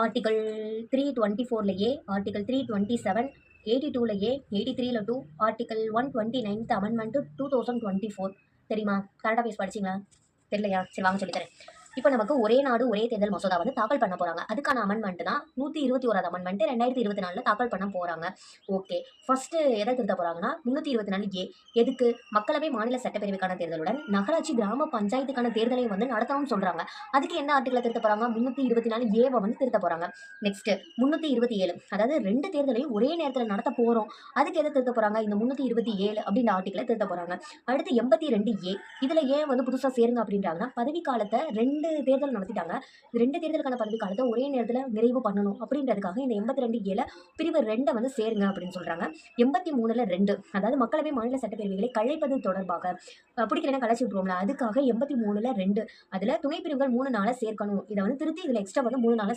Article 324 article 327 82 83 2 article 129 amendment 2024 தெரியுமா? Current affairs படிச்சிங்களா? தெரியலையா? சரி வாங்க சொல்லித்தரேன். இப்போ நமக்கு ஒரே நாடு ஒரே தேர்தல் மசோதா வந்து தாக்கல் பண்ண போறாங்க. அதுக்கான அமெண்ட்மெண்ட் தான் 121 அமெண்ட்மெண்ட் 2024 தாக்கல் பண்ண போறாங்க. ஓகே, ஃபர்ஸ்ட் எதை திருத்த போறாங்கன்னா 324 எதுக்கு மக்களவை மாநில சட்டப்பேரவைக்கான தேர்தலுடன் நகராட்சி கிராம பஞ்சாயத்துக்கான தேர்தலை வந்து நடத்தணும்னு சொல்றாங்க. அதுக்கு என்ன ஆர்டிகலை திருத்த போறாங்க? 324 வந்து திருத்த போறாங்க. நெக்ஸ்ட் 327, அதாவது 2 தேர்தலையும் ஒரே நேரத்தில் நடத்த போறோம். அதுக்கு எதை திருத்த போறாங்க? இந்த 327 அப்படின்ற ஆர்டிகலை திருத்த போறாங்க. அடுத்து 82 இதுல ஏன் வந்து புதுசா சேருங்க அப்படின்றாங்கன்னா, பதவி காலத்தை 2 தேர்தல் நடத்திட்டாங்க. 2 தேர்தலுக்கான பதவி காலத்தை ஒரே நேரத்தில் நிறைவு பண்ணணும் அப்படின்றதுக்காக இந்த 82 பிரிவு 2 வந்து சேருங்க அப்படின்னு சொல்றாங்க. 83 2, அதாவது மக்களவை மாநில சட்டப்பேரவைகளை கலைப்பது தொடர்பாக பிடிக்கலன்னா கலைச்சி விட்டுருவோம்ல, அதுக்காக 83 2 அதுல துணை பிரிவுகள் 3 நாளை சேர்க்கணும். இதை வந்து திருத்தி இதுல எக்ஸ்ட்ரா வந்து 3 நாளை